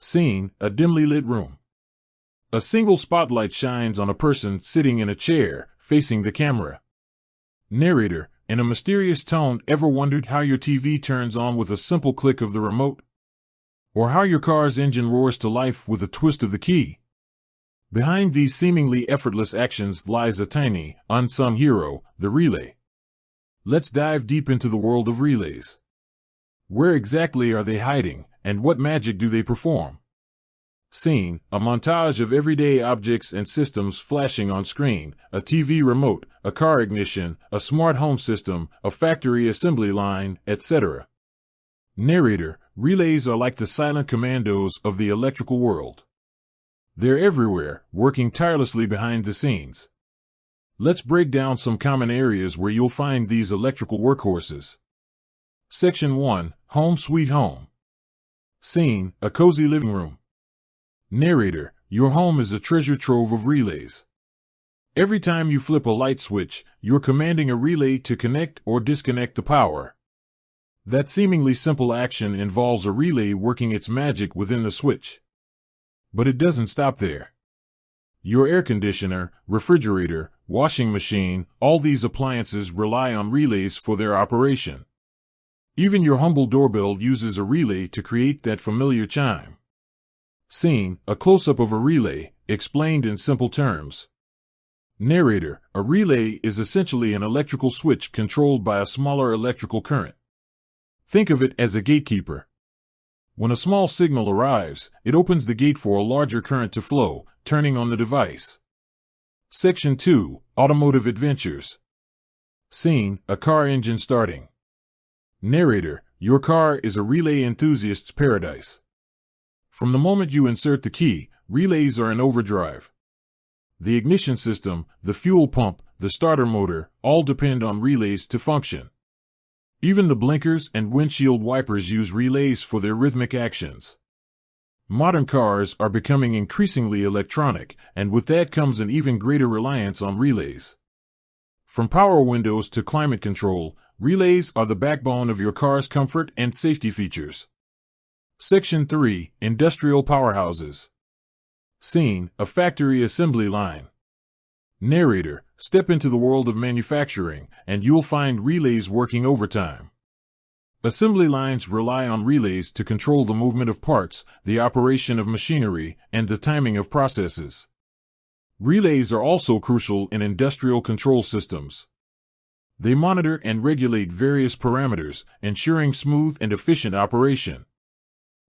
Scene, a dimly lit room. A single spotlight shines on a person sitting in a chair, facing the camera. Narrator, in a mysterious tone, ever wondered how your TV turns on with a simple click of the remote? Or how your car's engine roars to life with a twist of the key? Behind these seemingly effortless actions lies a tiny, unsung hero, the relay. Let's dive deep into the world of relays. Where exactly are they hiding, and what magic do they perform? Scene, a montage of everyday objects and systems flashing on screen: a TV remote, a car ignition, a smart home system, a factory assembly line, etc. Narrator, relays are like the silent commandos of the electrical world. They're everywhere, working tirelessly behind the scenes. Let's break down some common areas where you'll find these electrical workhorses. Section 1, Home Sweet Home. Scene, a cozy living room. Narrator, your home is a treasure trove of relays. Every time you flip a light switch, you're commanding a relay to connect or disconnect the power. That seemingly simple action involves a relay working its magic within the switch. But it doesn't stop there. Your air conditioner, refrigerator, washing machine, all these appliances rely on relays for their operation. Even your humble doorbell uses a relay to create that familiar chime. Scene, a close-up of a relay, explained in simple terms. Narrator, a relay is essentially an electrical switch controlled by a smaller electrical current. Think of it as a gatekeeper. When a small signal arrives, it opens the gate for a larger current to flow, turning on the device. Section 2, Automotive Adventures. Scene, a car engine starting. Narrator, your car is a relay enthusiast's paradise. From the moment you insert the key, relays are in overdrive. The ignition system, the fuel pump, the starter motor, all depend on relays to function. Even the blinkers and windshield wipers use relays for their rhythmic actions. Modern cars are becoming increasingly electronic, and with that comes an even greater reliance on relays. From power windows to climate control, relays are the backbone of your car's comfort and safety features. Section 3, Industrial Powerhouses. Scene, a factory assembly line. Narrator, step into the world of manufacturing, and you'll find relays working overtime. Assembly lines rely on relays to control the movement of parts, the operation of machinery, and the timing of processes. Relays are also crucial in industrial control systems. They monitor and regulate various parameters, ensuring smooth and efficient operation.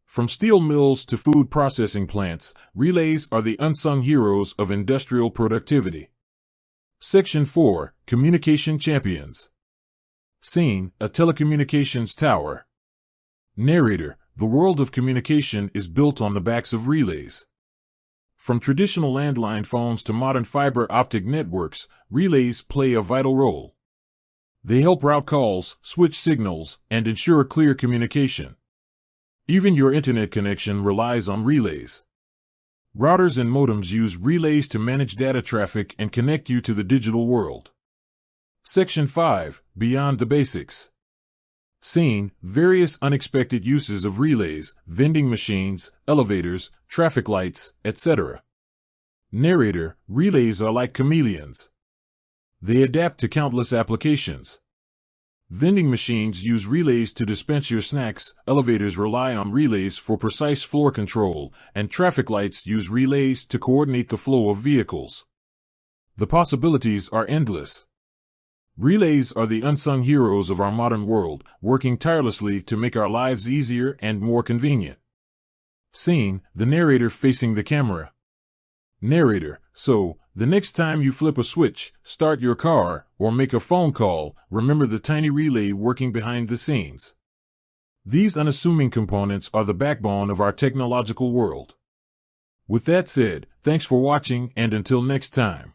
From steel mills to food processing plants, relays are the unsung heroes of industrial productivity. Section 4, Communication Champions. Scene, a telecommunications tower. Narrator, the world of communication is built on the backs of relays. From traditional landline phones to modern fiber optic networks, relays play a vital role. They help route calls, switch signals, and ensure clear communication. Even your internet connection relies on relays. Routers and modems use relays to manage data traffic and connect you to the digital world. Section 5, Beyond the Basics. Scene, various unexpected uses of relays: vending machines, elevators, traffic lights, etc. Narrator, relays are like chameleons. They adapt to countless applications. Vending machines use relays to dispense your snacks, elevators rely on relays for precise floor control, and traffic lights use relays to coordinate the flow of vehicles. The possibilities are endless. Relays are the unsung heroes of our modern world, working tirelessly to make our lives easier and more convenient. Scene, the narrator facing the camera. Narrator, so, the next time you flip a switch, start your car, or make a phone call, remember the tiny relay working behind the scenes. These unassuming components are the backbone of our technological world. With that said, thanks for watching, and until next time.